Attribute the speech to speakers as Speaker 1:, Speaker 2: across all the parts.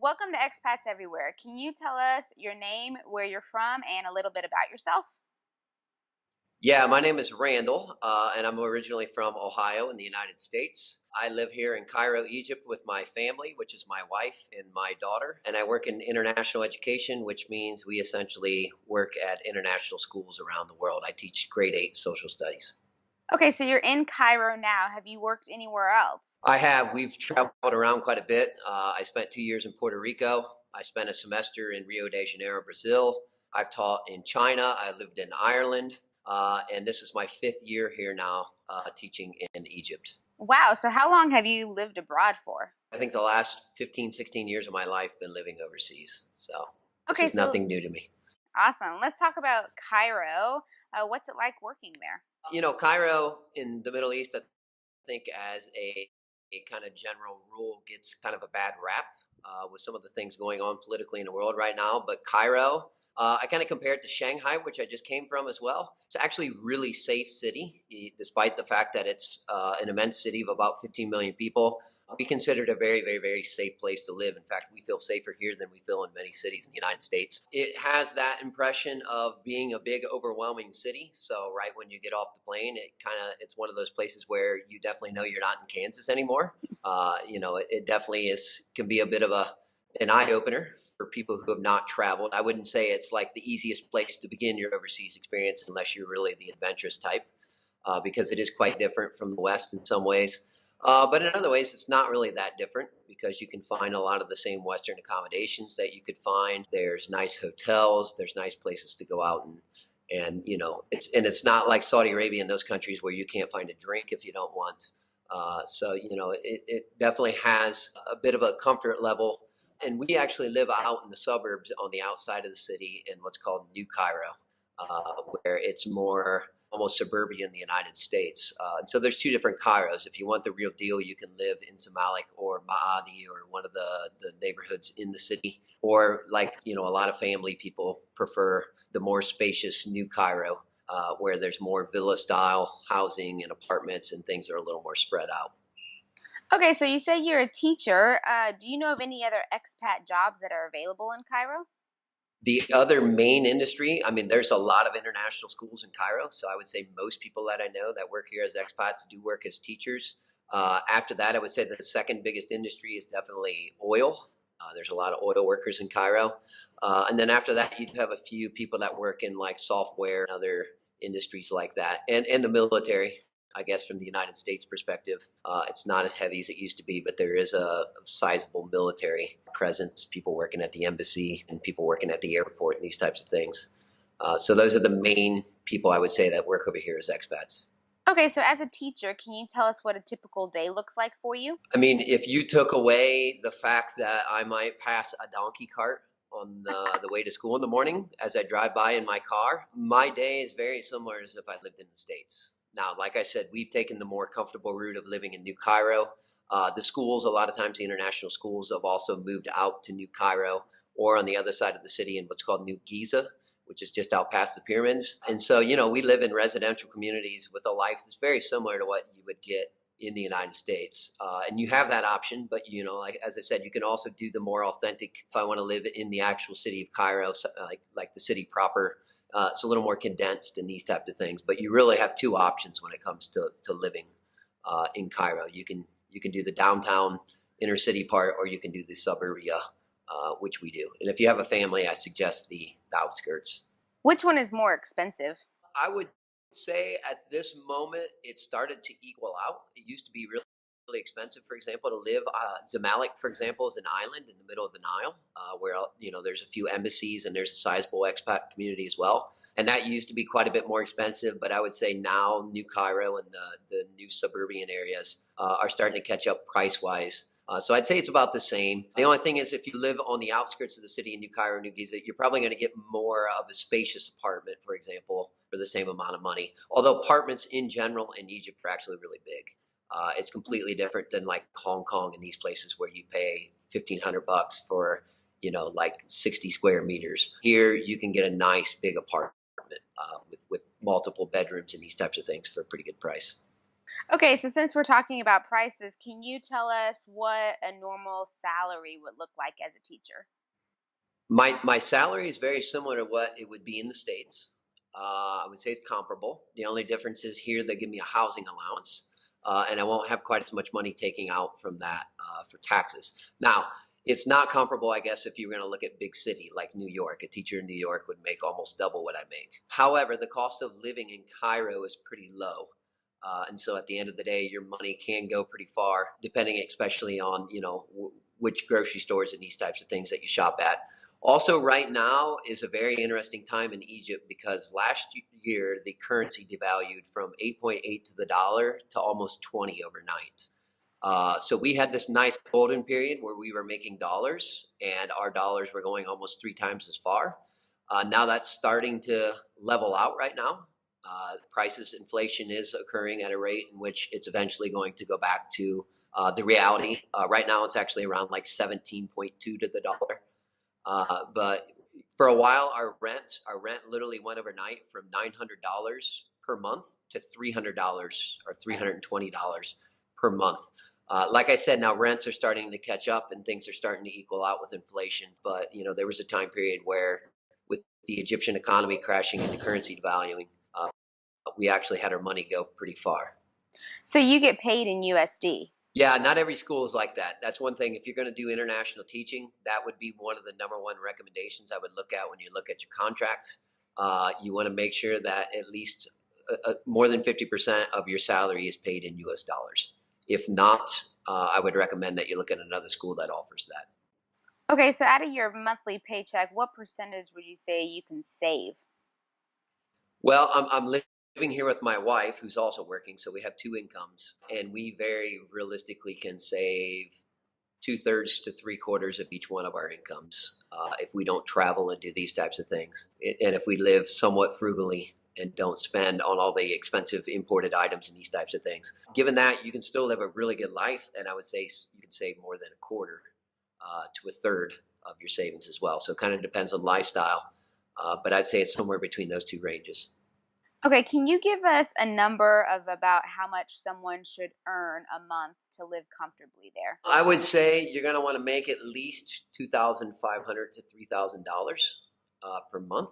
Speaker 1: Welcome to Expats Everywhere. Can you tell us your name, where you're from, and a little bit about yourself?
Speaker 2: Yeah, my name is Randall, and I'm originally from Ohio in the United States. I live here in Cairo, Egypt with my family, which is my wife and my daughter. And I work in international education, which means we essentially work at international schools around the world. I teach grade 8 social studies.
Speaker 1: Okay, so you're in Cairo now. Have you worked anywhere else?
Speaker 2: We've traveled around quite a bit. I spent 2 years in Puerto Rico. I spent a semester in Rio de Janeiro, Brazil. I've taught in China. I lived in Ireland. And this is my fifth year here now teaching in Egypt.
Speaker 1: Wow, so how long have you lived abroad for?
Speaker 2: I think the last 15, 16 years of my life been living overseas. So this
Speaker 1: Okay,
Speaker 2: is
Speaker 1: so
Speaker 2: nothing new to me.
Speaker 1: awesome. Let's talk about Cairo. What's it like working there?
Speaker 2: Cairo in the Middle East, I think as a kind of general rule gets kind of a bad rap with some of the things going on politically in the world right now. But Cairo, I kind of compare it to Shanghai, which I just came from as well. It's actually a really safe city, despite the fact that it's an immense city of about 15 million people. We consider it a very, very, very safe place to live. In fact, we feel safer here than we feel in many cities in the United States. It has that impression of being a big, overwhelming city. So right when you get off the plane, it's one of those places where you definitely know you're not in Kansas anymore. It definitely can be a bit of an eye opener for people who have not traveled. I wouldn't say it's like the easiest place to begin your overseas experience unless you're really the adventurous type, because it is quite different from the West in some ways. But in other ways, it's not really that different because you can find a lot of the same Western accommodations that you could find. There's nice hotels, there's nice places to go out and it's not like Saudi Arabia and those countries where you can't find a drink if you don't want. It definitely has a bit of a comfort level. And we actually live out in the suburbs on the outside of the city in what's called New Cairo, where it's more almost suburbia in the United States. So there's two different Cairos. If you want the real deal, you can live in Zamalek or Maadi or one of the neighborhoods in the city. Or a lot of family people prefer the more spacious New Cairo, where there's more villa style housing and apartments and things are a little more spread out.
Speaker 1: Okay, so you say you're a teacher. Do you know of any other expat jobs that are available in Cairo?
Speaker 2: The other main industry, I mean, there's a lot of international schools in Cairo. So I would say most people that I know that work here as expats do work as teachers. After that, I would say the second biggest industry is definitely oil. There's a lot of oil workers in Cairo. And then after that, you have a few people that work in like software and other industries like that, and the military. I guess from the United States perspective, it's not as heavy as it used to be, but there is a sizable military presence, people working at the embassy and people working at the airport and these types of things. So those are the main people I would say that work over here as expats.
Speaker 1: Okay, so as a teacher, can you tell us what a typical day looks like for you?
Speaker 2: I mean, if you took away the fact that I might pass a donkey cart on the way to school in the morning as I drive by in my car, my day is very similar as if I lived in the States. Now, like I said, we've taken the more comfortable route of living in New Cairo. The schools, a lot of times the international schools have also moved out to New Cairo or on the other side of the city in what's called New Giza, which is just out past the pyramids. And so, we live in residential communities with a life that's very similar to what you would get in the United States. And you have that option, but like as I said, you can also do the more authentic. If I want to live in the actual city of Cairo, like the city proper, it's a little more condensed and these types of things. But you really have two options when it comes to living in Cairo. You can do the downtown inner city part, or you can do the suburbia, which we do. And if you have a family, I suggest the outskirts.
Speaker 1: Which one is more expensive?
Speaker 2: I would say at this moment it started to equal out. It used to be really, really expensive, for example, to live. Zamalek, for example, is an island in the middle of the Nile, where there's a few embassies and there's a sizable expat community as well. And that used to be quite a bit more expensive, but I would say now New Cairo and the new suburban areas are starting to catch up price wise. So I'd say it's about the same. The only thing is if you live on the outskirts of the city in New Cairo, New Giza, you're probably going to get more of a spacious apartment, for example, for the same amount of money. Although apartments in general in Egypt are actually really big. It's completely different than like Hong Kong and these places where you pay $1,500 for, like 60 square meters. Here you can get a nice big apartment with multiple bedrooms and these types of things for a pretty good price.
Speaker 1: Okay, so since we're talking about prices, can you tell us what a normal salary would look like as a teacher?
Speaker 2: My salary is very similar to what it would be in the States. I would say it's comparable. The only difference is here they give me a housing allowance, and I won't have quite as much money taking out from that for taxes. Now, it's not comparable, I guess, if you're going to look at big city like New York. A teacher in New York would make almost double what I make. However, the cost of living in Cairo is pretty low. And so at the end of the day, your money can go pretty far, depending especially on, which grocery stores and these types of things that you shop at. Also, right now is a very interesting time in Egypt because last year the currency devalued from 8.8 to the dollar to almost 20 overnight. So we had this nice golden period where we were making dollars and our dollars were going almost three times as far. Now that's starting to level out right now. Prices, inflation is occurring at a rate in which it's eventually going to go back to the reality. Right now it's actually around like 17.2 to the dollar. But for a while, our rent literally went overnight from $900 per month to $300 or $320 per month. Like I said, now rents are starting to catch up and things are starting to equal out with inflation. But there was a time period where, with the Egyptian economy crashing and the currency devaluing, we actually had our money go pretty far.
Speaker 1: So you get paid in USD.
Speaker 2: Yeah, not every school is like that. That's one thing. If you're going to do international teaching, that would be one of the number one recommendations I would look at when you look at your contracts. You want to make sure that at least more than 50% of your salary is paid in US dollars. If not, I would recommend that you look at another school that offers that.
Speaker 1: Okay, so out of your monthly paycheck, what percentage would you say you can save?
Speaker 2: Well, I'm living here with my wife, who's also working, so we have two incomes, and we very realistically can save two-thirds to three-quarters of each one of our incomes if we don't travel and do these types of things. And if we live somewhat frugally and don't spend on all the expensive imported items and these types of things. Given that, you can still live a really good life, and I would say you can save more than a quarter to a third of your savings as well. So it kind of depends on lifestyle, but I'd say it's somewhere between those two ranges.
Speaker 1: Okay, can you give us a number of about how much someone should earn a month to live comfortably there?
Speaker 2: I would say you're going to want to make at least $2,500 to $3,000 per month.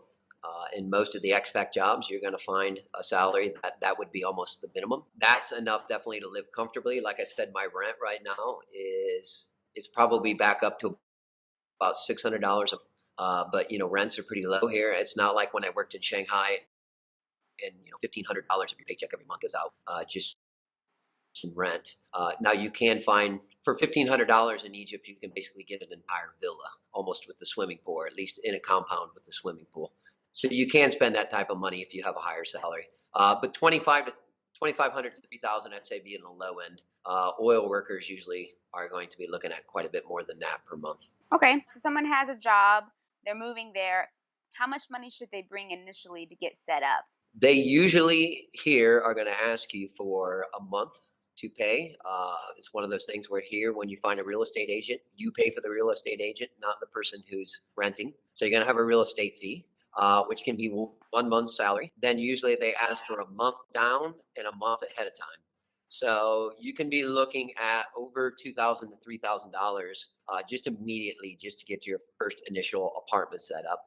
Speaker 2: In most of the expat jobs, you're going to find a salary that would be almost the minimum. That's enough, definitely, to live comfortably. Like I said, my rent right now is probably back up to about $600 but rents are pretty low here. It's not like when I worked in Shanghai and $1,500 of your paycheck every month goes out just in rent. Now you can find for $1,500 in Egypt, you can basically get an entire villa, almost with the swimming pool, or at least in a compound with the swimming pool. So you can spend that type of money if you have a higher salary. But 2,500 to 3,000, I'd say, be in the low end. Oil workers usually are going to be looking at quite a bit more than that per month.
Speaker 1: Okay, so someone has a job, they're moving there. How much money should they bring initially to get set up?
Speaker 2: They usually here are going to ask you for a month to pay. It's one of those things where here, when you find a real estate agent, you pay for the real estate agent, not the person who's renting. So you're going to have a real estate fee, which can be 1 month's salary. Then usually they ask for a month down and a month ahead of time. So you can be looking at over $2,000 to $3,000 just immediately just to get your first initial apartment set up.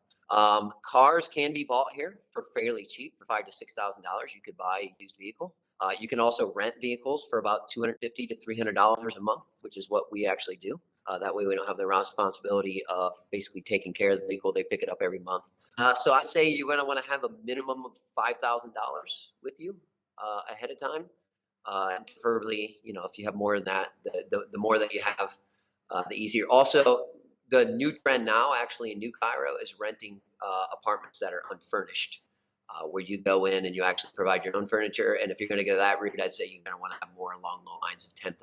Speaker 2: Cars can be bought here for fairly cheap, for $5,000 to $6,000. You could buy a used vehicle. You can also rent vehicles for about $250 to $300 a month, which is what we actually do. That way, we don't have the responsibility of basically taking care of the vehicle. They pick it up every month. So I say you're going to want to have a minimum of $5,000 with you ahead of time, and preferably, if you have more than that, the more that you have, the easier. Also, the new trend now, actually in New Cairo, is renting apartments that are unfurnished, where you go in and you actually provide your own furniture. And if you're going to go that route, I'd say you're going to want to have more along the lines of $10,000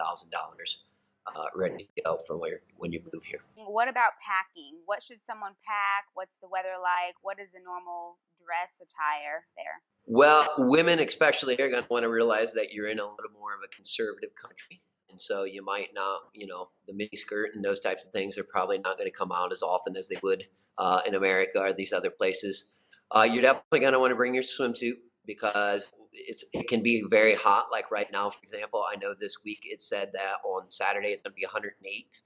Speaker 2: ready to go for when you move here.
Speaker 1: What about packing? What should someone pack? What's the weather like? What is the normal dress attire there?
Speaker 2: Well, women especially are going to want to realize that you're in a little more of a conservative country. And so you might not, the mini skirt and those types of things are probably not going to come out as often as they would in America or these other places. You're definitely going to want to bring your swimsuit because it can be very hot. Like right now, for example, I know this week it said that on Saturday it's going to be 108.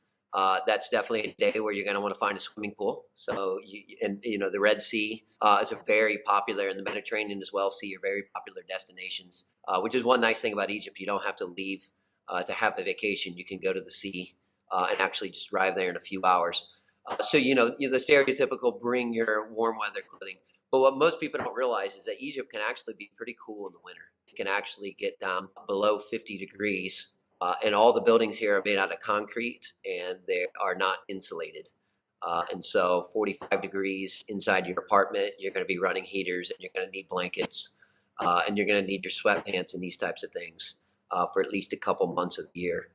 Speaker 2: That's definitely a day where you're going to want to find a swimming pool. So, the Red Sea is a very popular, and the Mediterranean as well. Sea are very popular destinations, which is one nice thing about Egypt. You don't have to leave to have the vacation. You can go to the sea and actually just drive there in a few hours. The stereotypical bring your warm weather clothing. But what most people don't realize is that Egypt can actually be pretty cool in the winter. It can actually get down below 50 degrees, and all the buildings here are made out of concrete and they are not insulated. And so 45 degrees inside your apartment, you're going to be running heaters and you're going to need blankets, and you're going to need your sweatpants and these types of things for at least a couple months of the year.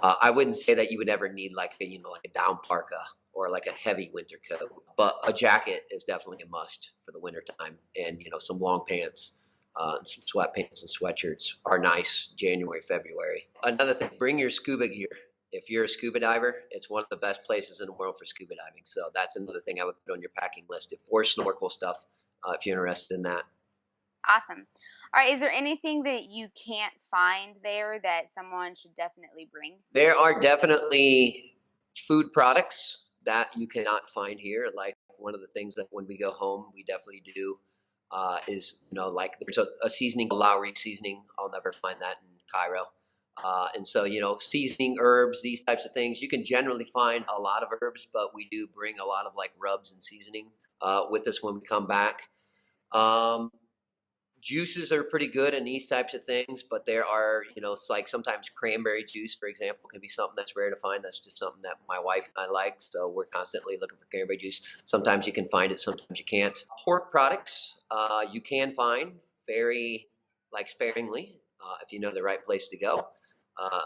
Speaker 2: I wouldn't say that you would ever need like a down parka or like a heavy winter coat, but a jacket is definitely a must for the winter time. And some long pants, and some sweatpants and sweatshirts are nice January, February. Another thing, bring your scuba gear. If you're a scuba diver, it's one of the best places in the world for scuba diving. So that's another thing I would put on your packing list, or snorkel stuff, if you're interested in that.
Speaker 1: Awesome. All right. Is there anything that you can't find there that someone should definitely bring?
Speaker 2: There are definitely food products that you cannot find here. Like one of the things that when we go home, we definitely do is, like there's a seasoning, a Lowry seasoning. I'll never find that in Cairo. And so, seasoning herbs, these types of things, you can generally find a lot of herbs, but we do bring a lot of like rubs and seasoning with us when we come back. Um, Juices are pretty good in these types of things, but there are, it's like sometimes cranberry juice, for example, can be something that's rare to find. That's just something that my wife and I like. So we're constantly looking for cranberry juice. Sometimes you can find it, sometimes you can't. Pork products, you can find very like sparingly if you know the right place to go.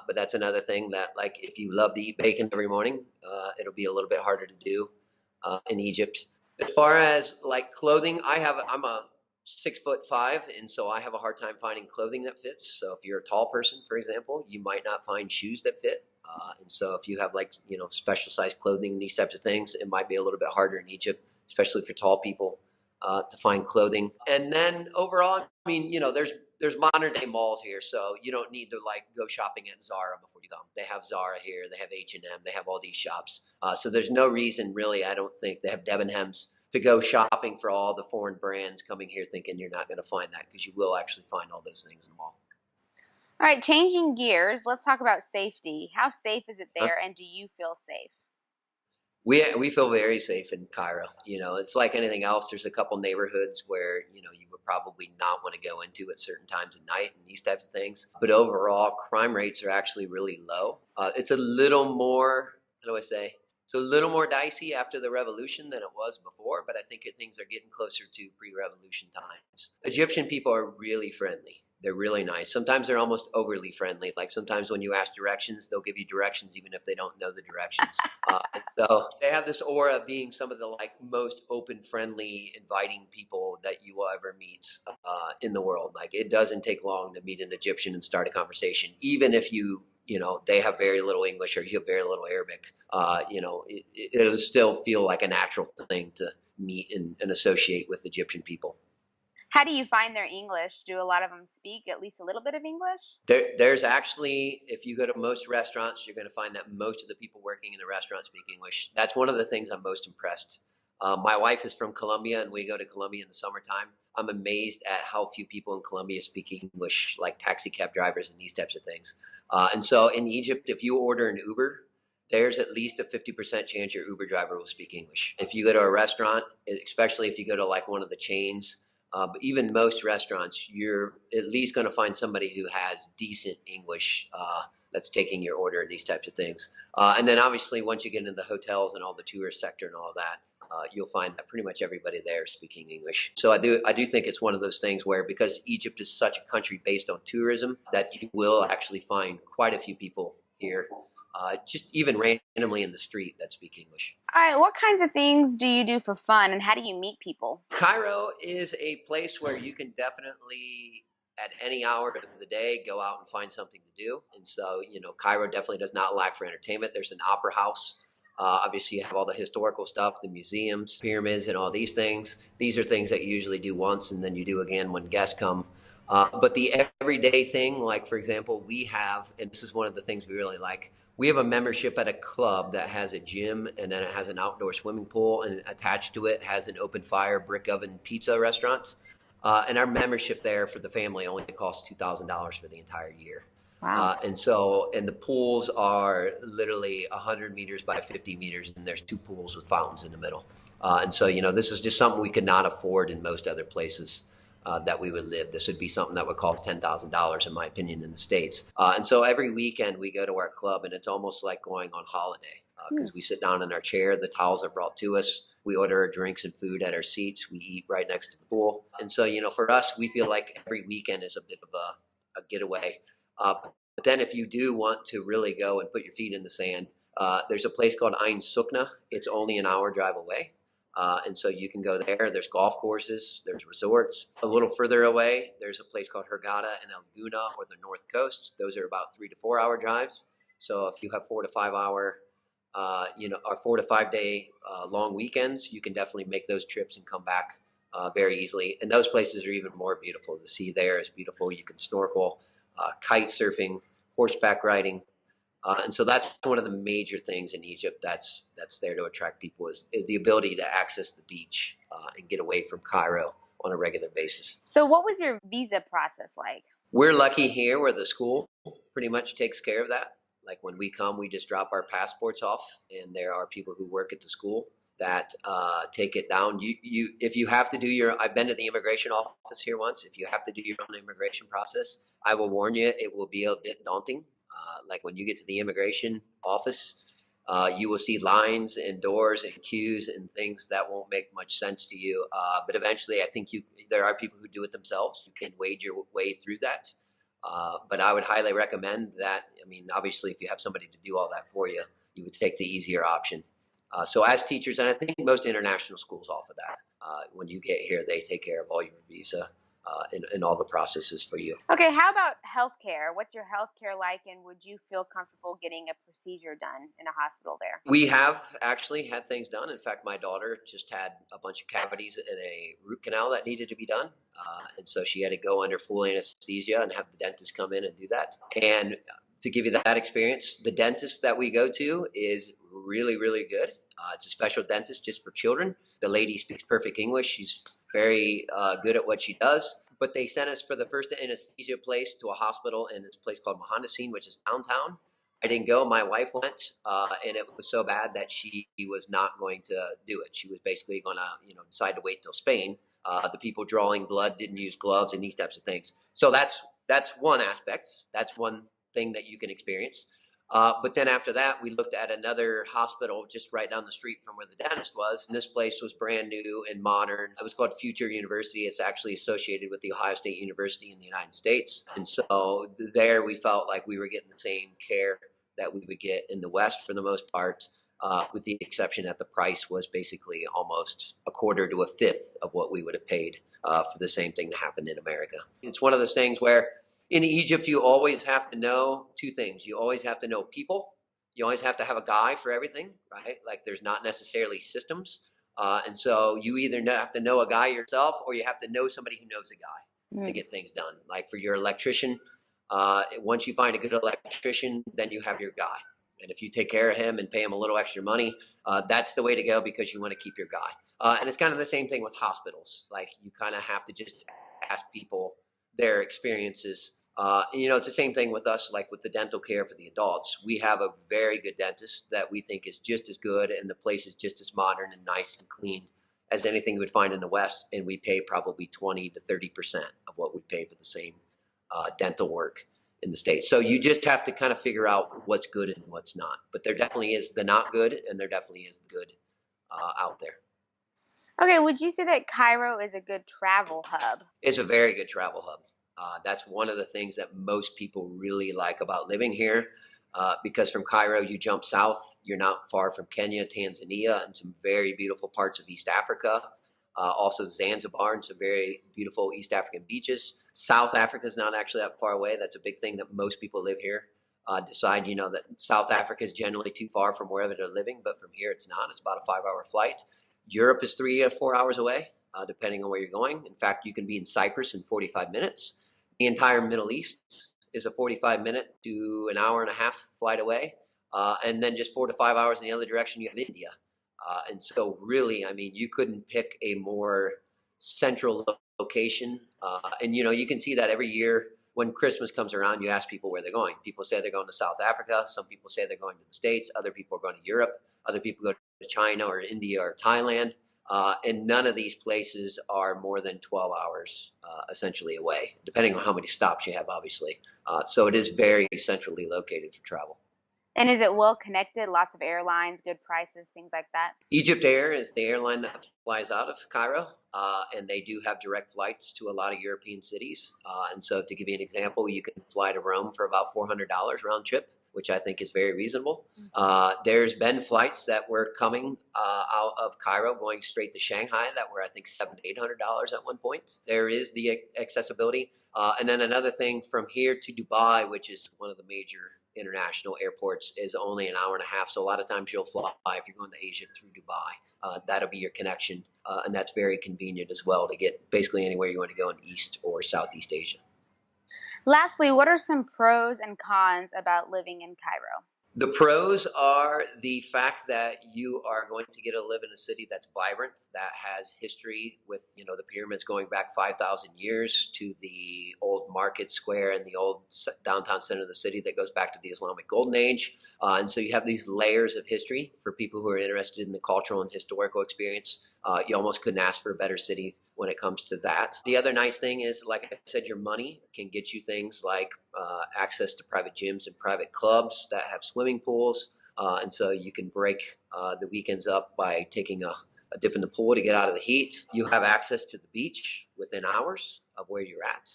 Speaker 2: But that's another thing that, like, if you love to eat bacon every morning, it'll be a little bit harder to do in Egypt. As far as like clothing, I'm a 6'5", and so I have a hard time finding clothing that fits. So if you're a tall person, for example, you might not find shoes that fit. And so if you have like special size clothing and these types of things, it might be a little bit harder in Egypt, especially for tall people, to find clothing. And then overall, I mean, there's modern day malls here, so you don't need to like go shopping at Zara before you go. They have Zara here, they have H&M, they have all these shops. So there's no reason really, I don't think they have Debenhams to go shopping for all the foreign brands coming here thinking you're not going to find that, because you will actually find all those things in the mall.
Speaker 1: All right. Changing gears. Let's talk about safety. How safe is it
Speaker 2: Huh?
Speaker 1: there, and do you feel safe?
Speaker 2: We feel very safe in Cairo. It's like anything else. There's a couple neighborhoods where you would probably not want to go into at certain times of night and these types of things. But overall, crime rates are actually really low. It's a little more. How do I say? It's a little more dicey after the revolution than it was before, but I think things are getting closer to pre-revolution times. Egyptian people are really friendly. They're really nice. Sometimes they're almost overly friendly. Like sometimes when you ask directions, they'll give you directions even if they don't know the directions. So they have this aura of being some of the like most open, friendly, inviting people that you will ever meet in the world. Like it doesn't take long to meet an Egyptian and start a conversation, even if they have very little English or you have very little Arabic. It'll still feel like a natural thing to meet and associate with Egyptian people.
Speaker 1: How do you find their English? Do a lot of them speak at least a little bit of English?
Speaker 2: There's actually, if you go to most restaurants, you're going to find that most of the people working in the restaurant speak English. That's one of the things I'm most impressed. My wife is from Colombia, and we go to Colombia in the summertime. I'm amazed at how few people in Colombia speak English, like taxi cab drivers and these types of things. And so in Egypt, if you order an Uber, there's at least a 50% chance your Uber driver will speak English. If you go to a restaurant, especially if you go to like one of the chains, but even most restaurants, you're at least going to find somebody who has decent English that's taking your order and these types of things. And then obviously once you get into the hotels and all the tourist sector and all that, you'll find that pretty much everybody there is speaking English. So I do think it's one of those things where, because Egypt is such a country based on tourism, that you will actually find quite a few people here, just even randomly in the street, that speak English.
Speaker 1: All right. What kinds of things do you do for fun, and how do you meet people?
Speaker 2: Cairo is a place where you can definitely, at any hour of the day, go out and find something to do. And so, Cairo definitely does not lack for entertainment. There's an opera house Obviously, you have all the historical stuff, the museums, pyramids, and all these things. These are things that you usually do once and then you do again when guests come. But the everyday thing, like for example, we have, and this is one of the things we really like, we have a membership at a club that has a gym and then it has an outdoor swimming pool, and attached to it has an open fire brick oven pizza restaurant. And our membership there for the family only costs $2,000 for the entire year.
Speaker 1: Wow.
Speaker 2: And the pools are literally 100 meters by 50 meters, and there's two pools with fountains in the middle. And so, this is just something we could not afford in most other places that we would live. This would be something that would cost $10,000, in my opinion, in the States. And so every weekend we go to our club, and it's almost like going on holiday
Speaker 1: Hmm.
Speaker 2: because we sit down in our chair, the towels are brought to us. We order our drinks and food at our seats. We eat right next to the pool. And so, for us, we feel like every weekend is a bit of a getaway. But then if you do want to really go and put your feet in the sand, there's a place called Ain Sukna. It's only an hour drive away. And so you can go there. There's golf courses, there's resorts. A little further away, there's a place called Hurgada and Gouna, or the North Coast. Those are about 3 to 4 hour drives. So if you have 4 to 5 hour, or 4 to 5 day long weekends, you can definitely make those trips and come back very easily. And those places are even more beautiful. The sea there is beautiful. You can snorkel, kite surfing, horseback riding. And so that's one of the major things in Egypt that's there to attract people is the ability to access the beach and get away from Cairo on a regular basis.
Speaker 1: So, what was your visa process like?
Speaker 2: We're lucky here where the school pretty much takes care of that. Like when we come, we just drop our passports off, and there are people who work at the school that take it down. If you have to do I've been to the immigration office here once. If you have to do your own immigration process, I will warn you, it will be a bit daunting. Like when you get to the immigration office, you will see lines and doors and queues and things that won't make much sense to you. But eventually, I think there are people who do it themselves. You can wade your way through that. But I would highly recommend that. I mean, obviously, if you have somebody to do all that for you, you would take the easier option. So as teachers, and I think most international schools offer that, when you get here, they take care of all your visa and all the processes for you.
Speaker 1: Okay, how about healthcare? What's your healthcare like, and would you feel comfortable getting a procedure done in a hospital there?
Speaker 2: We have actually had things done. In fact, my daughter just had a bunch of cavities and a root canal that needed to be done. And so she had to go under full anesthesia and have the dentist come in and do that. And to give you that experience, the dentist that we go to is really, really good. It's a special dentist just for children. The lady speaks perfect English. She's very good at what she does. But they sent us for the first anesthesia place to a hospital in this place called Mohandassine, which is downtown. I didn't go. My wife went, and it was so bad that she was not going to do it. She was basically going to, decide to wait till Spain. The people drawing blood didn't use gloves and these types of things. So that's one aspect. That's one thing that you can experience. But then after that, we looked at another hospital just right down the street from where the dentist was. And this place was brand new and modern. It was called Future University. It's actually associated with the Ohio State University in the United States. And so there we felt like we were getting the same care that we would get in the West for the most part, with the exception that the price was basically almost a quarter to a fifth of what we would have paid for the same thing to happen in America. It's one of those things where in Egypt, you always have to know two things. You always have to know people. You always have to have a guy for everything, right? Like there's not necessarily systems. And so you either have to know a guy yourself, or you have to know somebody who knows a guy to
Speaker 1: Mm.
Speaker 2: get things done. Like for your electrician, once you find a good electrician, then you have your guy. And if you take care of him and pay him a little extra money, that's the way to go because you want to keep your guy. And it's kind of the same thing with hospitals. Like you kind of have to just ask people their experiences. It's the same thing with us, like with the dental care for the adults. We have a very good dentist that we think is just as good, and the place is just as modern and nice and clean as anything you would find in the West. And we pay probably 20 to 30% of what we pay for the same dental work in the States. So you just have to kind of figure out what's good and what's not. But there definitely is the not good, and there definitely is the good out there.
Speaker 1: Okay, would you say that Cairo is a good travel hub?
Speaker 2: It's a very good travel hub. That's one of the things that most people really like about living here, because from Cairo, you jump south, you're not far from Kenya, Tanzania, and some very beautiful parts of East Africa. Also, Zanzibar and some very beautiful East African beaches. South Africa is not actually that far away. That's a big thing that most people live here decide, that South Africa is generally too far from wherever they're living, but from here it's not. It's about a 5 hour flight. Europe is 3 or 4 hours away, depending on where you're going. In fact, you can be in Cyprus in 45 minutes. The entire Middle East is a 45-minute to an hour and a half flight away. And then just 4 to 5 hours in the other direction, you have India. And so, really, I mean, you couldn't pick a more central location. And you can see that every year when Christmas comes around, you ask people where they're going. People say they're going to South Africa. Some people say they're going to the States. Other people are going to Europe. Other people go to China or India or Thailand. And none of these places are more than 12 hours essentially away, depending on how many stops you have, obviously. So it is very centrally located for travel.
Speaker 1: And is it well connected? Lots of airlines, good prices, things like that?
Speaker 2: Egypt Air is the airline that flies out of Cairo, and they do have direct flights to a lot of European cities. And so, to give you an example, you can fly to Rome for about $400 round trip, which I think is very reasonable. There's been flights that were coming out of Cairo going straight to Shanghai that were, I think, $700 to $800 at one point. There is the accessibility. And then another thing from here to Dubai, which is one of the major international airports, is only an hour and a half. So a lot of times you'll fly, if you're going to Asia, through Dubai. That'll be your connection. And that's very convenient as well to get basically anywhere you want to go in East or Southeast Asia.
Speaker 1: Lastly, what are some pros and cons about living in Cairo?
Speaker 2: The pros are the fact that you are going to get to live in a city that's vibrant, that has history with, the pyramids going back 5,000 years to the old market square and the old downtown center of the city that goes back to the Islamic Golden Age. And so you have these layers of history for people who are interested in the cultural and historical experience. You almost couldn't ask for a better city when it comes to that. The other nice thing is, like I said, your money can get you things like access to private gyms and private clubs that have swimming pools. And so you can break the weekends up by taking a dip in the pool to get out of the heat. You have access to the beach within hours of where you're at.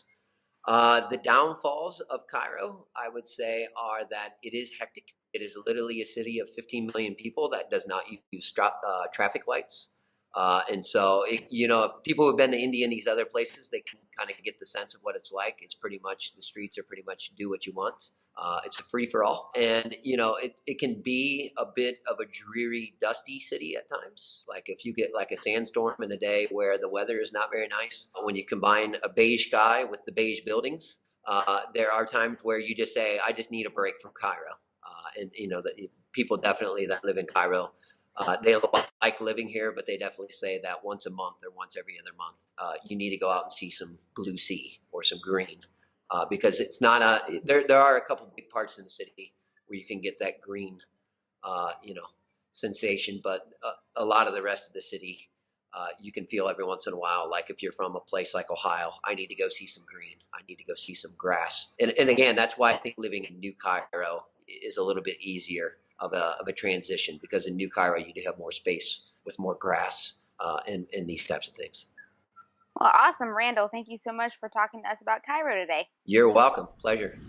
Speaker 2: The downfalls of Cairo, I would say, are that it is hectic. It is literally a city of 15 million people that does not use traffic lights. And so, people who've been to India and these other places, they can kind of get the sense of what it's like. It's pretty much, the streets are pretty much do what you want. It's a free for all. And, it can be a bit of a dreary, dusty city at times. Like if you get like a sandstorm in a day where the weather is not very nice, when you combine a beige sky with the beige buildings, there are times where you just say, I just need a break from Cairo. The people definitely that live in Cairo, they like living here, but they definitely say that once a month or once every other month, you need to go out and see some blue sea or some green, because it's not there are a couple big parts in the city where you can get that green, sensation, but a lot of the rest of the city, you can feel every once in a while, like if you're from a place like Ohio, I need to go see some green. I need to go see some grass. And again, that's why I think living in New Cairo is a little bit easier of a transition, because in New Cairo you do have more space with more grass and these types of things.
Speaker 1: Well, awesome, Randall. Thank you so much for talking to us about Cairo today.
Speaker 2: You're welcome. Pleasure.